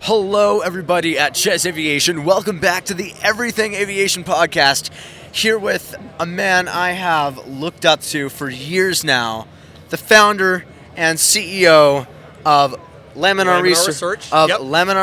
Hello, everybody at Chez Aviation. Welcome back to the Everything Aviation podcast. Here with a man I have looked up to for years now, the founder and CEO of Laminar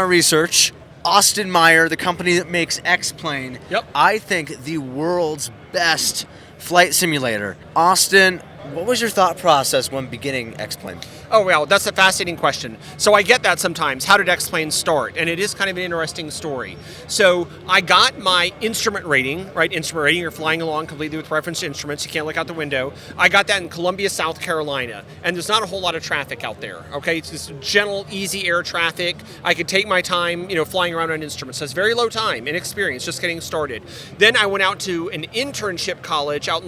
Research, Austin Meyer, the company that makes X-Plane. Yep. I think the world's best flight simulator. Austin, what was your thought process when beginning X-Plane? Oh, well, that's a fascinating question. So I get that sometimes. How did X-Plane start? And it is kind of an interesting story. So I got my instrument rating, right? Instrument rating, you're flying along completely with reference instruments. You can't look out the window. I got that in Columbia, South Carolina. And there's not a whole lot of traffic out there, okay? It's just gentle, easy air traffic. I could take my time, flying around on instruments. So it's very low time, inexperience, just getting started. Then I went out to an internship college, out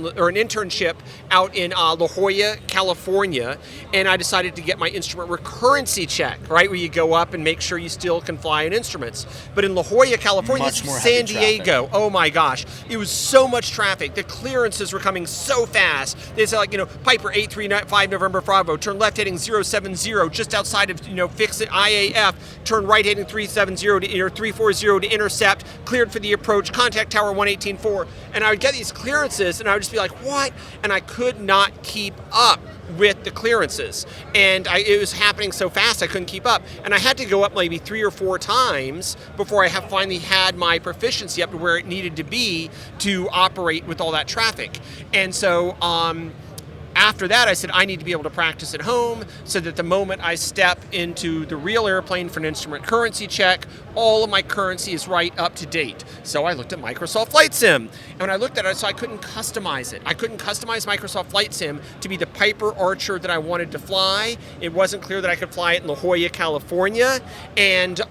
in La Jolla, California, and I decided to get my instrument recurrency check, right, where you go up and make sure you still can fly in instruments. But in La Jolla, California, San Diego, oh my gosh, it was so much traffic. The clearances were coming so fast. They said, Piper 835 November Bravo, turn left heading 070 just outside of, fix it IAF, turn right heading 370 to 340 to intercept, cleared for the approach, contact tower 118.4. And I would get these clearances and I would just be like, what? And I could not keep up with the clearances, and it was happening so fast I couldn't keep up, and I had to go up maybe 3 or 4 times before I finally had my proficiency up to where it needed to be to operate with all that traffic. And so after that, I said I need to be able to practice at home so that the moment I step into the real airplane for an instrument currency check, all of my currency is right up to date. So I looked at Microsoft Flight Sim. And when I looked at it, so I couldn't customize it. I couldn't customize Microsoft Flight Sim to be the Piper Archer that I wanted to fly. It wasn't clear that I could fly it in La Jolla, California. And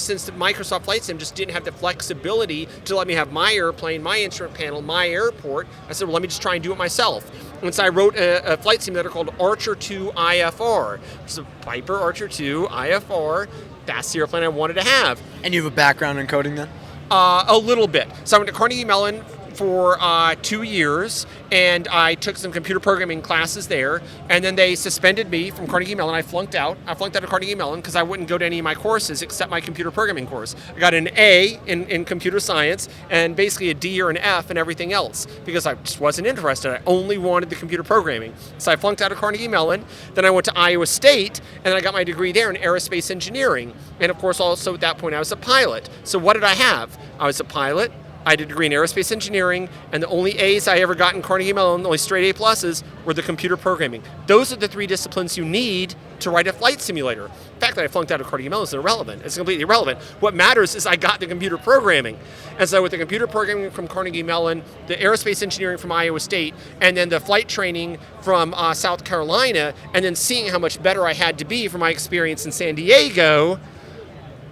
since the Microsoft Flight Sim just didn't have the flexibility to let me have my airplane, my instrument panel, my airport, I said, well, let me just try and do it myself. And so I wrote a flight simulator called Archer 2 IFR. So Piper Archer 2 IFR, that's the airplane I wanted to have. And you have a background in coding then? A little bit. So I went to Carnegie Mellon for 2 years, and I took some computer programming classes there, and then they suspended me from Carnegie Mellon. I flunked out of Carnegie Mellon because I wouldn't go to any of my courses except my computer programming course. I got an A in computer science and basically a D or an F in everything else because I just wasn't interested. I only wanted the computer programming. So I flunked out of Carnegie Mellon. Then I went to Iowa State, and I got my degree there in aerospace engineering. And of course, also at that point, I was a pilot. So what did I have? I was a pilot. I did a degree in aerospace engineering, and the only A's I ever got in Carnegie Mellon, the only straight A pluses, were the computer programming. Those are the 3 disciplines you need to write a flight simulator. The fact that I flunked out of Carnegie Mellon is irrelevant. It's completely irrelevant. What matters is I got the computer programming. And so with the computer programming from Carnegie Mellon, the aerospace engineering from Iowa State, and then the flight training from South Carolina, and then seeing how much better I had to be from my experience in San Diego,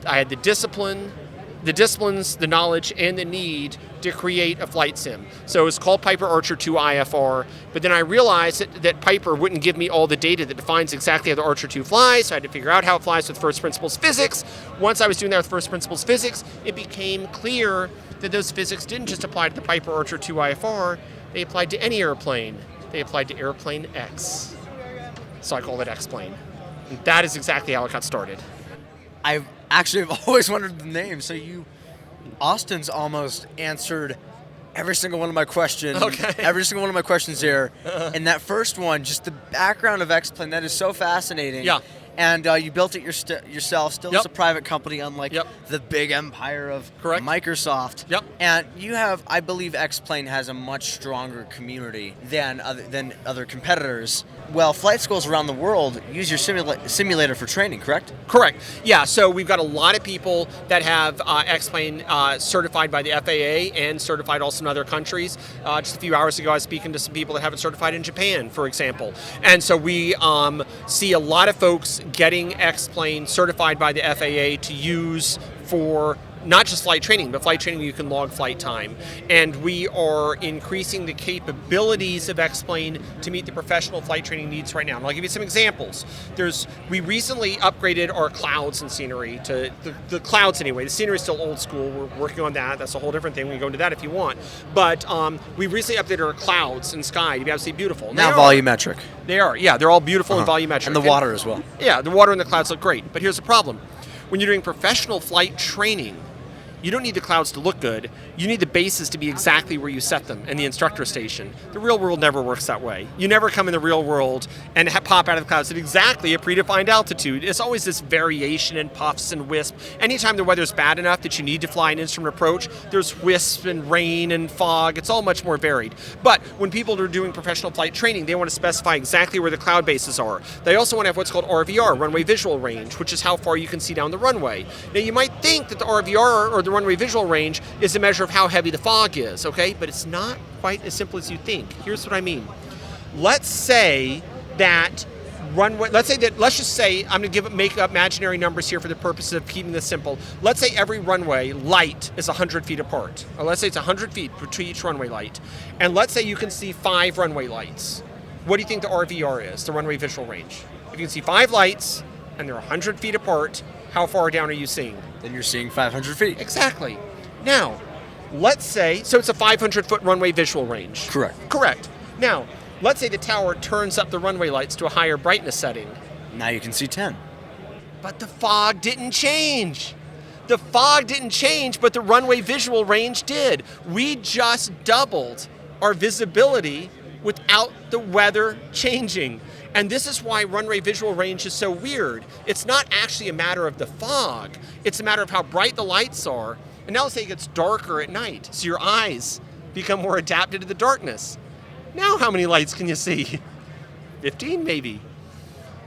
I had the disciplines, the knowledge, and the need to create a flight sim. So it's called Piper Archer 2 IFR, but then I realized that Piper wouldn't give me all the data that defines exactly how the Archer 2 flies, so I had to figure out how it flies with first principles physics. Once I was doing that with first principles physics, it became clear that those physics didn't just apply to the Piper Archer 2 IFR, they applied to any airplane. They applied to airplane X. So I called it X-Plane. And that is exactly how it got started. I've always wondered the name. So Austin's almost answered every single one of my questions. Okay. Every single one of my questions there. And that first one, just the background of X-Plane, that is so fascinating. Yeah. And you built it yourself. Still, it's a private company, unlike the big empire of Microsoft. Yep. And you have, I believe, X-Plane has a much stronger community than other competitors. Well, flight schools around the world use your simulator for training, correct? Correct. Yeah, so we've got a lot of people that have X-Plane certified by the FAA and certified also in other countries. Just a few hours ago, I was speaking to some people that have it certified in Japan, for example. And so we see a lot of folks getting X-Plane certified by the FAA to use for not just flight training, but flight training you can log flight time. And we are increasing the capabilities of X-Plane to meet the professional flight training needs right now. And I'll give you some examples. We recently upgraded our clouds and scenery to the clouds anyway. The scenery is still old school. We're working on that. That's a whole different thing. We can go into that if you want. But we recently updated our clouds and sky to be absolutely beautiful. Now volumetric. They are, yeah. They're all beautiful and volumetric. And the water as well. Yeah, the water and the clouds look great. But here's the problem. When you're doing professional flight training, you don't need the clouds to look good. You need the bases to be exactly where you set them in the instructor station. The real world never works that way. You never come in the real world and pop out of the clouds at exactly a predefined altitude. It's always this variation in puffs and wisp. Anytime the weather's bad enough that you need to fly an instrument approach, there's wisp and rain and fog. It's all much more varied. But when people are doing professional flight training, they want to specify exactly where the cloud bases are. They also want to have what's called RVR, runway visual range, which is how far you can see down the runway. Now you might think that the RVR, or the runway visual range, is a measure of how heavy the fog is, okay? But it's not quite as simple as you think. Here's what I mean. Let's say that let's just say, I'm going to make up imaginary numbers here for the purposes of keeping this simple. Let's say every runway light is 100 feet apart. Or let's say it's 100 feet between each runway light. And let's say you can see 5 runway lights. What do you think the RVR is, the runway visual range? If you can see 5 lights and they're 100 feet apart, how far down are you seeing? Then you're seeing 500 feet. Exactly. Now, let's say, so it's a 500-foot runway visual range. Correct. Now, let's say the tower turns up the runway lights to a higher brightness setting. Now you can see 10. But the fog didn't change. The fog didn't change, but the runway visual range did. We just doubled our visibility without the weather changing. And this is why runway visual range is so weird. It's not actually a matter of the fog. It's a matter of how bright the lights are. And now let's say it gets darker at night, so your eyes become more adapted to the darkness. Now how many lights can you see? 15 maybe.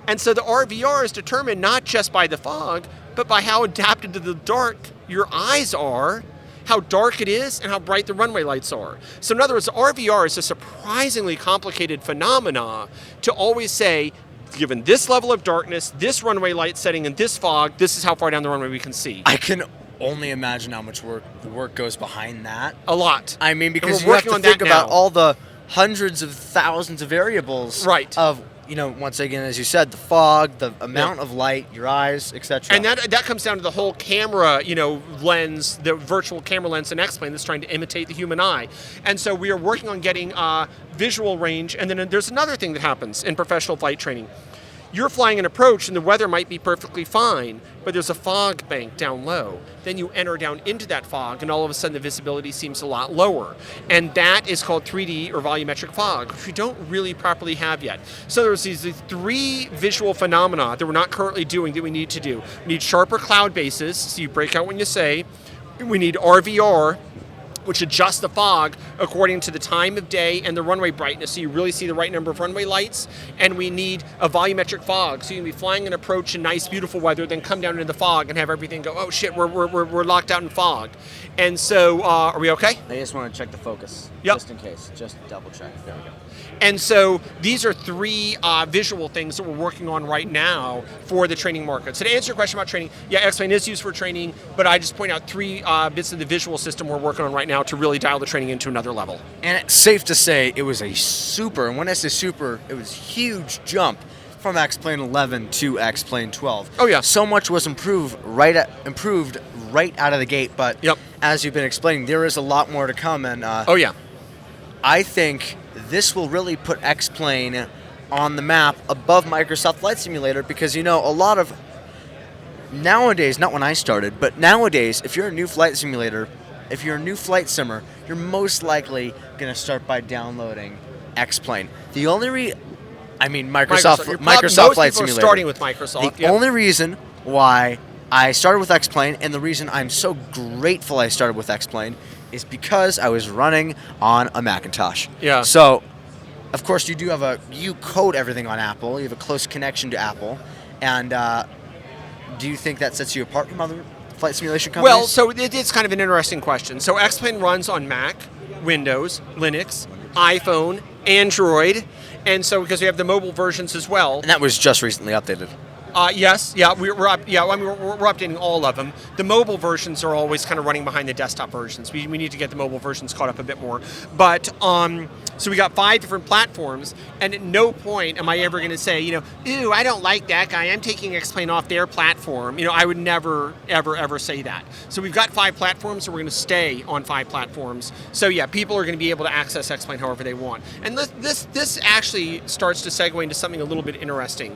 And so the RVR is determined not just by the fog, but by how adapted to the dark your eyes are, how dark it is, and how bright the runway lights are. So in other words, the RVR is a surprisingly complicated phenomena to always say, given this level of darkness, this runway light setting, and this fog, this is how far down the runway we can see. I can only imagine how much work goes behind that. A lot. I mean, because you have to think about all the hundreds of thousands of variables of, once again, as you said, the fog, the amount of light, your eyes, etc. And that comes down to the whole camera, lens, the virtual camera lens in X-Plane that's trying to imitate the human eye. And so we are working on getting visual range. And then there's another thing that happens in professional flight training. You're flying an approach and the weather might be perfectly fine, but there's a fog bank down low. Then you enter down into that fog and all of a sudden the visibility seems a lot lower. And that is called 3D or volumetric fog, which we don't really properly have yet. So there's these 3 visual phenomena that we're not currently doing that we need to do. We need sharper cloud bases, so you break out when you say. We need RVR, which adjusts the fog according to the time of day and the runway brightness, so you really see the right number of runway lights. And we need a volumetric fog, so you can be flying an approach in nice, beautiful weather, then come down into the fog and have everything go, oh shit, we're locked out in fog. And so, are we okay? I just want to check the focus, just in case, just double check. There we go. And so these are 3 visual things that we're working on right now for the training market. So to answer your question about training, yeah, X-Plane is used for training, but I just point out 3 bits of the visual system we're working on right now to really dial the training into another level. And it's safe to say it was a super, and when I say super, it was a huge jump from X-Plane 11 to X-Plane 12. Oh yeah. So much was improved right out of the gate, but as you've been explaining, there is a lot more to come. And oh yeah. I think this will really put X-Plane on the map above Microsoft Flight Simulator because, a lot of nowadays, not when I started, but nowadays, if you're a new flight simulator, if you're a new flight simmer, you're most likely going to start by downloading X-Plane. The only Microsoft Flight Simulator. Are starting with Microsoft. The only reason why I started with X-Plane and the reason I'm so grateful I started with X-Plane is because I was running on a Macintosh. Yeah. So, of course, you code everything on Apple. You have a close connection to Apple. And do you think that sets you apart from other flight simulation companies? Well, so it's kind of an interesting question. So X-Plane runs on Mac, Windows, Linux, iPhone, Android, and so because we have the mobile versions as well. And that was just recently updated. Yes, yeah, we're updating all of them. The mobile versions are always kind of running behind the desktop versions. We need to get the mobile versions caught up a bit more. But so we got 5 different platforms, and at no point am I ever going to say, ooh, I don't like that guy. I'm taking X-Plane off their platform. I would never, ever say that. So we've got 5 platforms, and we're going to stay on 5 platforms. So yeah, people are going to be able to access X-Plane however they want. And this actually starts to segue into something a little bit interesting.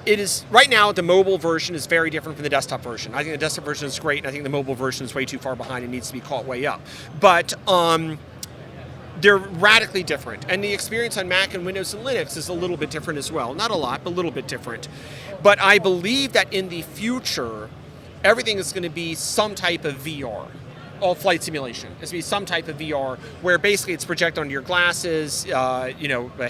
it is right now. The mobile version is very different from the desktop version. I think the desktop version is great, and I think the mobile version is way too far behind and needs to be caught way up. But they're radically different, and the experience on Mac and Windows and Linux is a little bit different as well. Not a lot, but a little bit different. But I believe that in the future, everything is going to be some type of VR. All flight simulation. It's going to be some type of VR where basically it's projected onto your glasses, a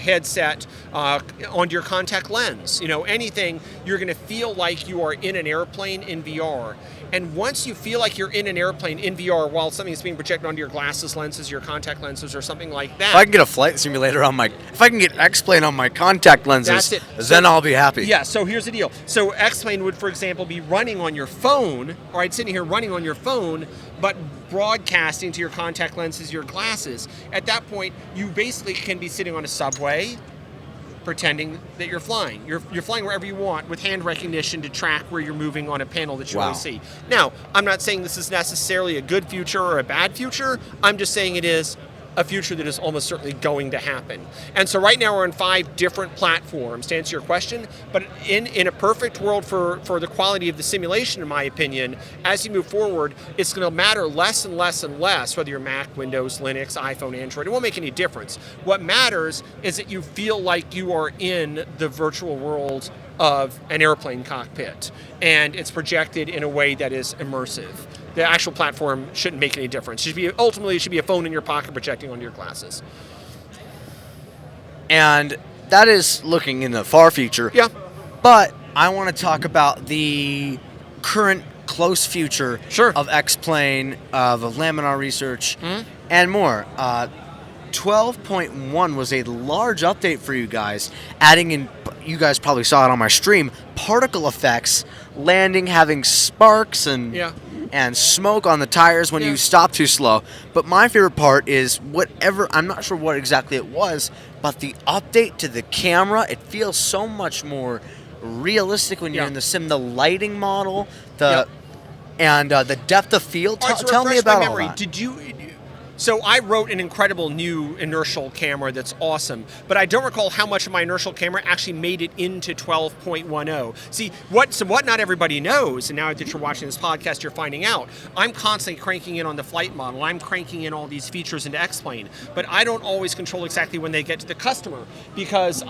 headset, onto your contact lens. Anything, you're going to feel like you are in an airplane in VR. And once you feel like you're in an airplane in VR while something is being projected onto your glasses, lenses, your contact lenses, or something like that. If I can get a flight simulator if I can get X-Plane on my contact lenses, then I'll be happy. Yeah, so here's the deal. So X-Plane would, for example, be running on your phone, all right, sitting here running on your phone, but broadcasting to your contact lenses, your glasses. At that point, you basically can be sitting on a subway, pretending that you're flying. You're flying wherever you want with hand recognition to track where you're moving on a panel that you always see. Now, I'm not saying this is necessarily a good future or a bad future. I'm just saying it is a future that is almost certainly going to happen. And so right now we're on 5 different platforms, to answer your question. But in a perfect world for the quality of the simulation, in my opinion, as you move forward, it's going to matter less and less and less whether you're Mac, Windows, Linux, iPhone, Android. It won't make any difference. What matters is that you feel like you are in the virtual world of an airplane cockpit, and it's projected in a way that is immersive. The actual platform shouldn't make any difference. Ultimately, it should be a phone in your pocket projecting onto your glasses. And that is looking in the far future. Yeah. But I want to talk about the current close future of X-Plane, of Laminar research, and more. 12.1 was a large update for you guys, adding in, you guys probably saw it on my stream, particle effects, landing, having sparks and smoke on the tires when you stop too slow. But my favorite part is I'm not sure what exactly it was, but the update to the camera, it feels so much more realistic when you're in the sim. The lighting model, and the depth of field. Tell me about all that. So I wrote an incredible new inertial camera that's awesome, but I don't recall how much of my inertial camera actually made it into 12.10. See, what not everybody knows, and now that you're watching this podcast, you're finding out, I'm constantly cranking in on the flight model. I'm cranking in all these features into X-Plane, but I don't always control exactly when they get to the customer, because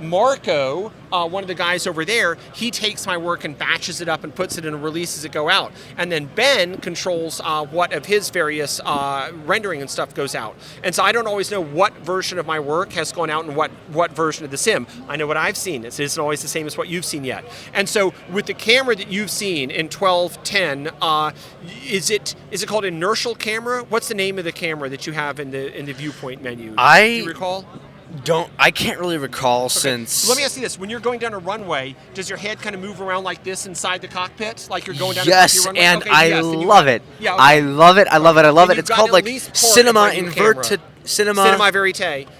Marco, one of the guys over there, he takes my work and batches it up and puts it in a release as it go out. And then Ben controls what of his various rendering and stuff goes out. And so I don't always know what version of my work has gone out and what version of the sim. I know what I've seen. It isn't always the same as what you've seen yet. And so with the camera that you've seen in 12.10, is it called inertial camera? What's the name of the camera that you have in the viewpoint menu? Do you recall? I can't really recall since. So let me ask you this: when you're going down a runway, does your head kind of move around like this inside the cockpit, like you're going down? Yes, a runway? and I love it. Yeah, okay. I love it. It's called like Cinema Verite.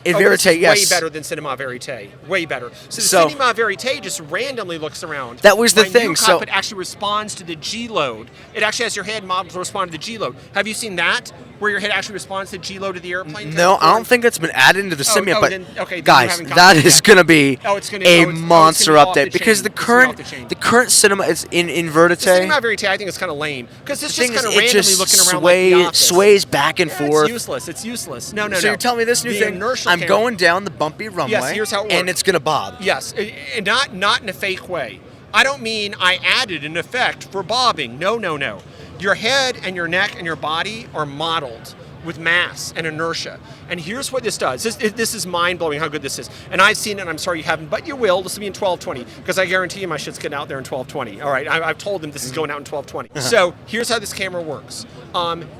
Verite, yes. Way better than Cinema Verite. Way better. So Cinema Verite just randomly looks around. That was the thing. New cockpit actually responds to the G load. It actually has your head modeled to respond to the G load. Have you seen that? Where your head actually responds to G load of the airplane? No, I don't think it's been added into the sim yet. But guys, that is going to be a monster update, because the current cinema is in Verite. Cinema Verite, I think, is kind of lame, because it's just kind of randomly looking around like the office. Sways back and forth. It's useless. No. So you're telling me this new thing? I'm going down the bumpy runway. Yes, here's how it works. And it's going to bob. Yes, and not in a fake way. I don't mean I added an effect for bobbing. No. Your head and your neck and your body are modeled with mass and inertia. And here's what this does. This is mind-blowing how good this is. And I've seen it, and I'm sorry you haven't, but you will. This will be in 1220, because I guarantee you my shit's getting out there in 1220. All right, I've told them this is going out in 1220. So here's how this camera works.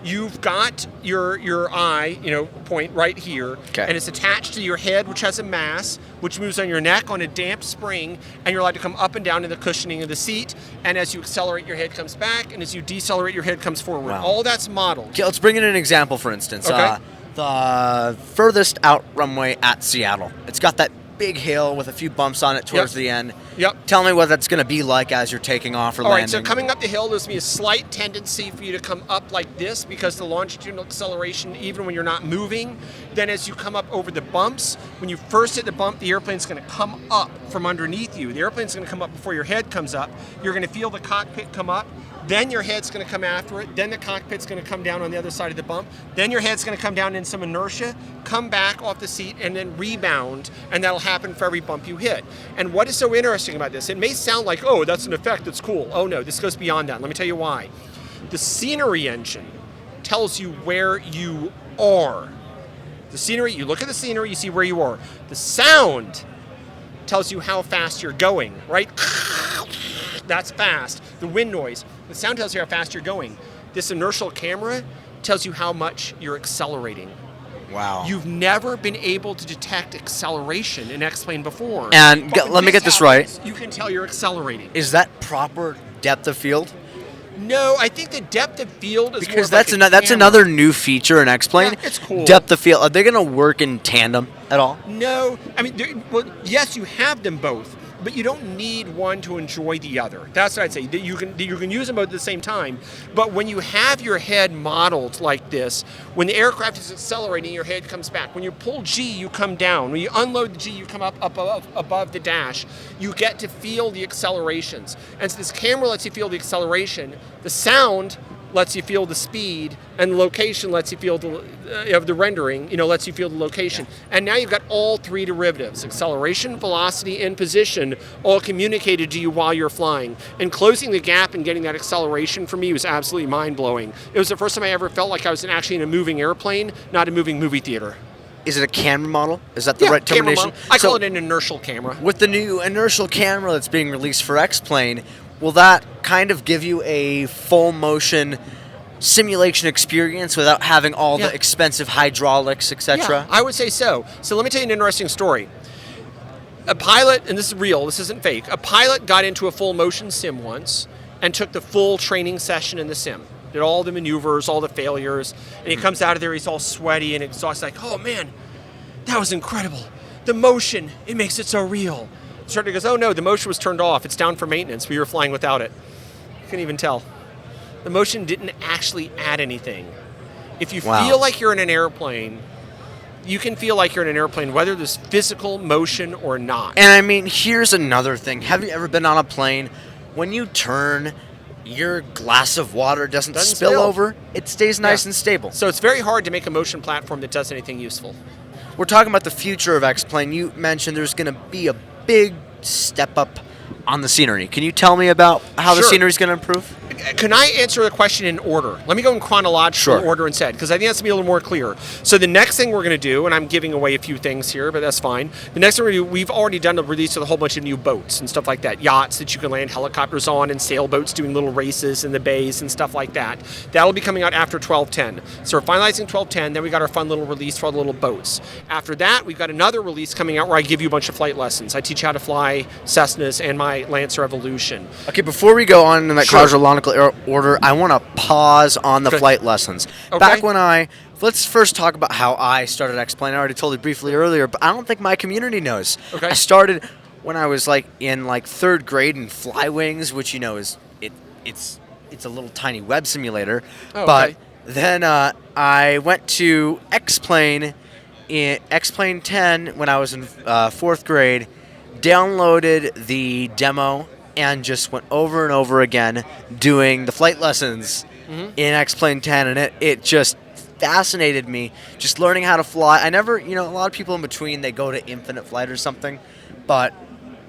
You've got your eye, point right here, and it's attached to your head, which has a mass, which moves on your neck on a damp spring, and you're allowed to come up and down in the cushioning of the seat. And as you accelerate, your head comes back, and as you decelerate, your head comes forward. Wow. All that's modeled. Okay, let's bring in an example, for instance. Okay. The furthest out runway at Seattle. It's got that big hill with a few bumps on it towards the end. Yep. Tell me what that's going to be like as you're taking off or landing. All right, so coming up the hill, there's going to be a slight tendency for you to come up like this because the longitudinal acceleration, even when you're not moving, then as you come up over the bumps, when you first hit the bump, the airplane's going to come up from underneath you. The airplane's going to come up before your head comes up. You're going to feel the cockpit come up. Then your head's going to come after it. Then the cockpit's going to come down on the other side of the bump. Then your head's going to come down in some inertia, come back off the seat, and then rebound. And that'll happen for every bump you hit. And what is so interesting about this? It may sound like, oh, that's an effect that's cool. Oh, no, this goes beyond that. Let me tell you why. The scenery engine tells you where you are. The scenery, you look at the scenery, you see where you are. The sound tells you how fast you're going, right? That's fast. The wind noise. The sound tells you how fast you're going. This inertial camera tells you how much you're accelerating. Wow. You've never been able to detect acceleration in X-Plane before. And let me get this right. You can tell you're accelerating. Is that proper depth of field? No, I think the depth of field is because more that's another new feature in X-Plane. Yeah, it's cool. Depth of field. Are they going to work in tandem at all? No, I mean, well, yes, you have them both, but you don't need one to enjoy the other. That's what I'd say. You can use them both at the same time, but when you have your head modeled like this, when the aircraft is accelerating, your head comes back. When you pull G, you come down. When you unload the G, you come up above the dash. You get to feel the accelerations. And so this camera lets you feel the acceleration. The sound lets you feel the speed, and the location lets you feel the rendering, lets you feel the location. And now you've got all three derivatives, acceleration, velocity, and position, all communicated to you while you're flying. And closing the gap and getting that acceleration for me was absolutely mind-blowing. It was the first time I ever felt like I was actually in a moving airplane, not a moving movie theater. Is it a camera model? Is that the right termination? I call it an inertial camera. With the new inertial camera that's being released for X-Plane, will that kind of give you a full motion simulation experience without having all the expensive hydraulics, etc.? Yeah, I would say so. So let me tell you an interesting story. A pilot, and this is real, this isn't fake, a pilot got into a full motion sim once and took the full training session in the sim. Did all the maneuvers, all the failures, and he comes out of there, he's all sweaty and exhausted, like, oh man, that was incredible. The motion, it makes it so real. The instructor goes, oh no, the motion was turned off. It's down for maintenance. We were flying without it. You couldn't even tell. The motion didn't actually add anything. If you feel like you're in an airplane, you can feel like you're in an airplane whether there's physical motion or not. And I mean, here's another thing. Have you ever been on a plane? When you turn, your glass of water doesn't spill over. It stays nice and stable. So it's very hard to make a motion platform that does anything useful. We're talking about the future of X-Plane. You mentioned there's going to be a big step up on the scenery. Can you tell me about how the scenery is going to improve? Can I answer the question in order? Let me go in chronological order instead, because I think that's going to be a little more clear. So the next thing we're going to do, and I'm giving away a few things here, but that's fine. The next thing we're going to do, we've already done a release of a whole bunch of new boats and stuff like that. Yachts that you can land helicopters on, and sailboats doing little races in the bays and stuff like that. That'll be coming out after 1210. So we're finalizing 1210, then we got our fun little release for all the little boats. After that, we've got another release coming out where I give you a bunch of flight lessons. I teach you how to fly Cessnas and my Lancer Evolution. Okay, before we go on in that chronological order, I want to pause on the flight lessons. Okay. Back when let's first talk about how I started X-Plane. I already told you briefly earlier, but I don't think my community knows. Okay. I started when I was in third grade in Flywings, which it's a little tiny web simulator. Oh, but okay. then I went to X-Plane in X-Plane 10 when I was in fourth grade, downloaded the demo, and just went over and over again doing the flight lessons in X-Plane 10, and it just fascinated me, just learning how to fly. I never, a lot of people in between, they go to Infinite Flight or something, but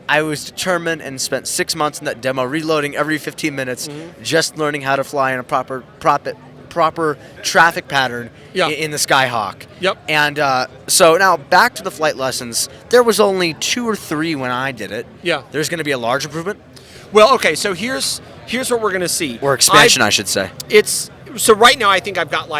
I was determined and spent 6 months in that demo, reloading every 15 minutes, just learning how to fly in a proper traffic pattern in the Skyhawk. Yep. And so now back to the flight lessons. There was only 2 or 3 when I did it. Yeah. There's going to be a large improvement. Well, okay, so here's what we're going to see. Or expansion, I should say. So right now I think I've got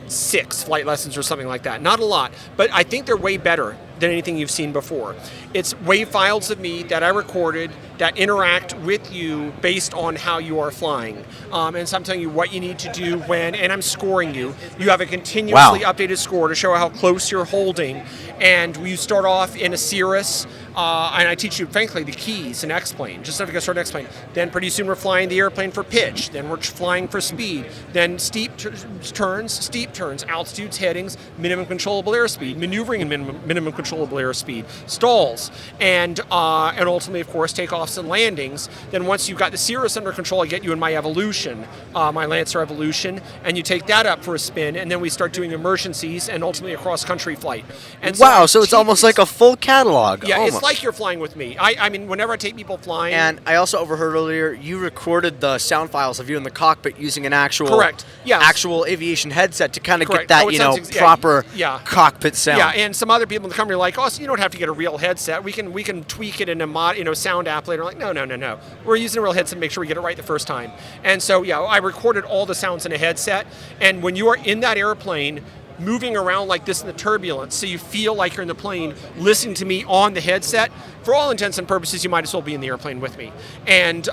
6 flight lessons or something like that. Not a lot, but I think they're way better. than anything you've seen before. It's WAV files of me that I recorded that interact with you based on how you are flying. And so I'm telling you what you need to do when, and I'm scoring you. You have a continuously updated score to show how close you're holding. And you start off in a Cirrus, and I teach you, frankly, the keys in X-plane, just like I start X-plane. Then pretty soon we're flying the airplane for pitch. Then we're flying for speed. Then steep turns, altitudes, headings, minimum controllable airspeed, maneuvering in minimum controllable airspeed, stalls, and ultimately, of course, takeoffs and landings. Then once you've got the Cirrus under control, I get you in my Evolution, my Lancer Evolution, and you take that up for a spin, and then we start doing emergencies and ultimately a cross-country flight. And wow, so it's almost like a full catalog. Yeah, almost. It's like you're flying with me. I mean, whenever I take people flying. And I also overheard earlier you recorded the sound files of you in the cockpit using an actual actual aviation headset to kind of get that proper cockpit sound. Yeah, and some other people in the company are like, oh, so you don't have to get a real headset. We can tweak it in a sound app later. Like, no. We're using a real headset to make sure we get it right the first time. And so I recorded all the sounds in a headset. And when you are in that airplane, moving around like this in the turbulence, so you feel like you're in the plane, listening to me on the headset. For all intents and purposes, you might as well be in the airplane with me, and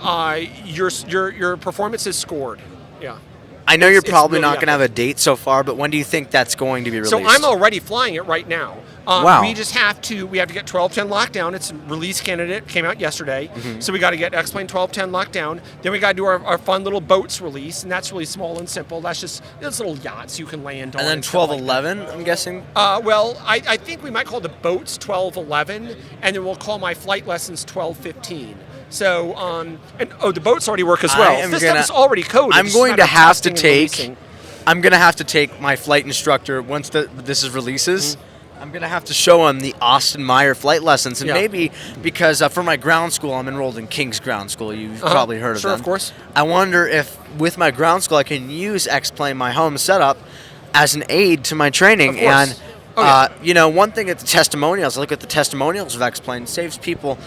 your performance is scored. Yeah. I know you're probably not going to have a date so far, but when do you think that's going to be released? So I'm already flying it right now. Wow. We have to get 1210 locked down. It's a release candidate, came out yesterday. Mm-hmm. So we got to get X-Plane 1210 locked down. Then we got to do our fun little boats release, and that's really small and simple. That's just those little yachts you can land on. And then 1211, I'm guessing? Well, I think we might call the boats 1211, and then we'll call my flight lessons 1215. So, the boats already work as well. This stuff is already coded. I'm going to have to take my flight instructor once this is releases. Mm-hmm. I'm going to have to show him the Austin Meyer flight lessons, and maybe because for my ground school, I'm enrolled in King's Ground School. You've probably heard of them. Sure, of course. I wonder if with my ground school, I can use X-Plane, my home setup, as an aid to my training. And one thing at the testimonials, I look at the testimonials of X-Plane, saves people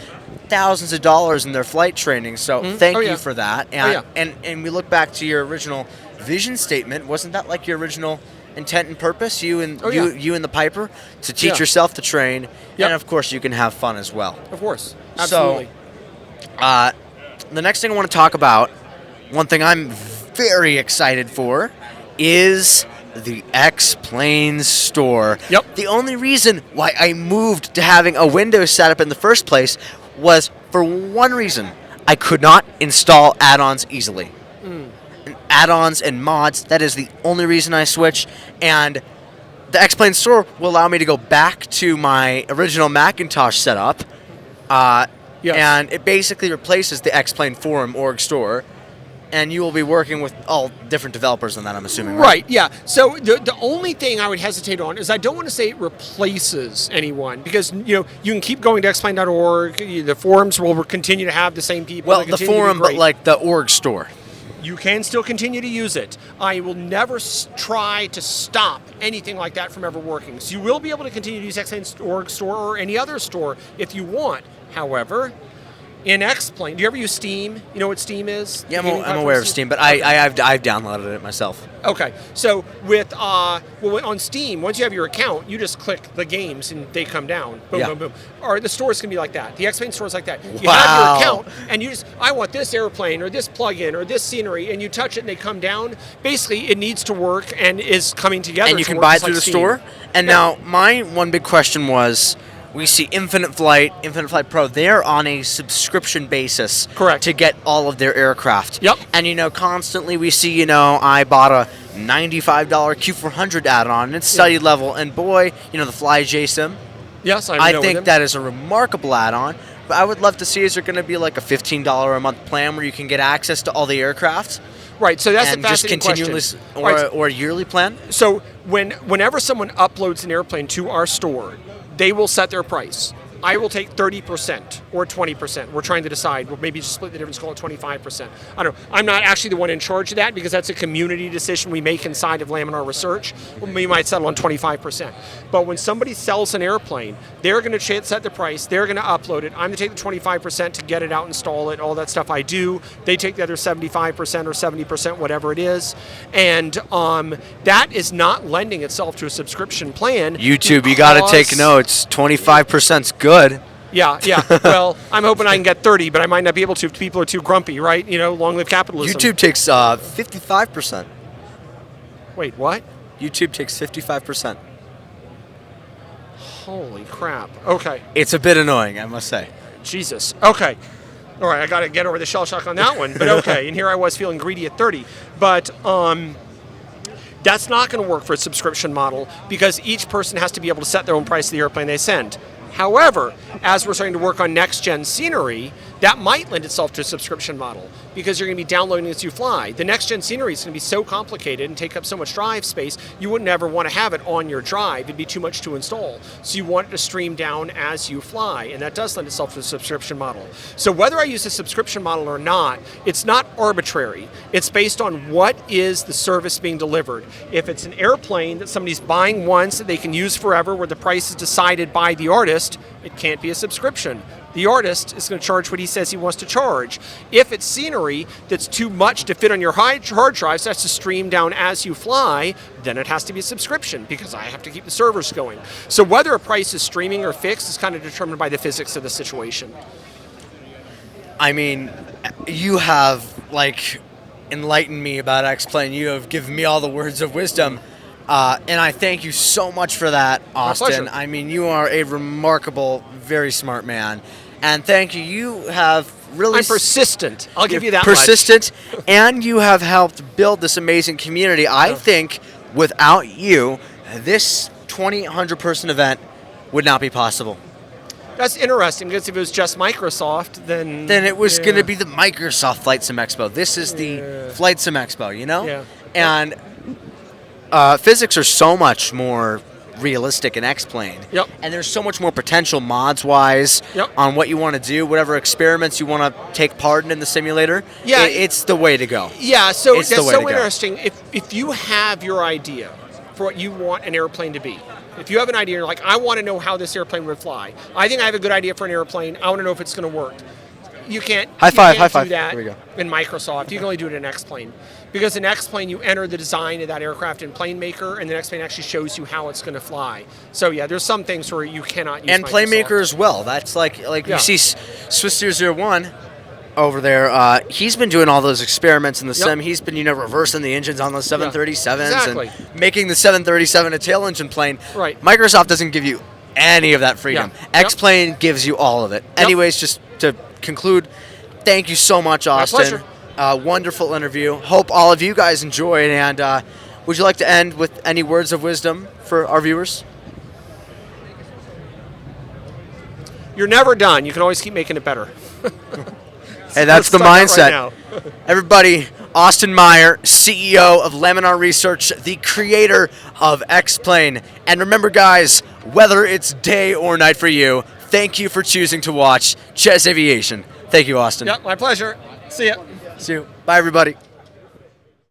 thousands of dollars in their flight training. So thank you for that. And we look back to your original vision statement. Wasn't that like your original intent and purpose? You and the Piper to teach yourself to train, and of course you can have fun as well. Of course, absolutely. So, the next thing I want to talk about, one thing I'm very excited for, is the X-Plane store. Yep. The only reason why I moved to having a Windows setup in the first place was for one reason: I could not install add-ons easily. Add-ons and mods, that is the only reason I switched, and the X-Plane store will allow me to go back to my original Macintosh setup, and it basically replaces the X-Plane forum org store, and you will be working with all different developers on that, I'm assuming, right? Right, yeah. So the only thing I would hesitate on is I don't want to say it replaces anyone, because you can keep going to xplane.org, the forums will continue to have the same people. Well, the forum, but like the org store. You can still continue to use it. I will never try to stop anything like that from ever working. So you will be able to continue to use X-Plane.org store or any other store if you want. However, in X-Plane, do you ever use Steam? You know what Steam is? Yeah, I'm aware of Steam, but I've downloaded it myself. Okay, so on Steam, once you have your account, you just click the games and they come down. Boom, boom, boom. Or the stores can be like that. The X-Plane store is like that. You have your account, and you just, I want this airplane or this plugin or this scenery, and you touch it and they come down. Basically, it needs to work and is coming together. And you can buy it through the store? And now, my one big question was, we see Infinite Flight Pro, they're on a subscription basis. Correct. To get all of their aircraft. Yep. And, constantly we see, I bought a $95 Q400 add-on, and it's study level, and boy, the Fly JSIM. Yes, I think that is a remarkable add-on, but I would love to see, is there going to be like a $15 a month plan where you can get access to all the aircraft? Right, so that's and a fascinating just question. Or a yearly plan? So whenever someone uploads an airplane to our store, they will set their price. I will take 30% or 20%. We're trying to decide. We'll maybe just split the difference, call it 25%. I don't know. I'm not actually the one in charge of that because that's a community decision we make inside of Laminar Research. We might settle on 25%. But when somebody sells an airplane, they're going to set the price. They're going to upload it. I'm going to take the 25% to get it out, install it, all that stuff I do. They take the other 75% or 70%, whatever it is. And that is not lending itself to a subscription plan. YouTube, you got to take notes. 25%'s good. Yeah. Well, I'm hoping I can get 30, but I might not be able to if people are too grumpy, right? Long live capitalism. YouTube takes 55%. Wait, what? YouTube takes 55%. Holy crap. Okay. It's a bit annoying, I must say. Jesus. Okay. All right, I got to get over the shell shock on that one, but okay. And here I was feeling greedy at 30. But that's not going to work for a subscription model because each person has to be able to set their own price of the airplane they send. However, as we're starting to work on next-gen scenery, that might lend itself to a subscription model because you're going to be downloading as you fly. The next-gen scenery is going to be so complicated and take up so much drive space, you wouldn't ever want to have it on your drive. It'd be too much to install. So you want it to stream down as you fly, and that does lend itself to a subscription model. So whether I use a subscription model or not, it's not arbitrary. It's based on what is the service being delivered. If it's an airplane that somebody's buying once that they can use forever where the price is decided by the artist, it can't be a subscription. The artist is going to charge what he says he wants to charge. If it's scenery that's too much to fit on your hard drive, so that's to stream down as you fly, then it has to be a subscription because I have to keep the servers going. So whether a price is streaming or fixed is kind of determined by the physics of the situation. I mean, you have enlightened me about X-Plane. You have given me all the words of wisdom. And I thank you so much for that, Austin. My pleasure. I mean, you are a remarkable, very smart man. And thank you. You have really... I'm persistent. I'll give you that persistent, and you have helped build this amazing community. I think without you, this 2,100-person event would not be possible. That's interesting because if it was just Microsoft, then it was going to be the Microsoft Flight Sim Expo. This is the Flight Sim Expo, Yeah. And physics are so much more realistic in X-Plane. Yep. And there's so much more potential mods-wise on what you want to do, whatever experiments you want to take part in the simulator. Yeah. It's the way to go. Yeah, so it's that's so interesting. If you have your idea for what you want an airplane to be, if you have an idea, you're like, I want to know how this airplane would fly. I think I have a good idea for an airplane. I want to know if it's going to work. You can't high five. do that There we go. in Microsoft. You can only do it in X-Plane. Because in X-Plane, you enter the design of that aircraft in PlaneMaker, and the X-Plane actually shows you how it's going to fly. So yeah, there's some things where you cannot use And Microsoft. PlaneMaker as well. That's you see Swiss 001 over there. He's been doing all those experiments in the sim. He's been reversing the engines on the 737s and making the 737 a tail engine plane. Right. Microsoft doesn't give you any of that freedom. X-Plane gives you all of it. Anyways, just to conclude, thank you so much, Austin. My pleasure. Wonderful interview. Hope all of you guys enjoyed. And would you like to end with any words of wisdom for our viewers? You're never done. You can always keep making it better. Hey, that's the mindset. Right Everybody, Austin Meyer, CEO of Laminar Research, the creator of X-Plane. And remember, guys, whether it's day or night for you, thank you for choosing to watch Chez Aviation. Thank you, Austin. Yep, my pleasure. See ya. See you. Bye, everybody.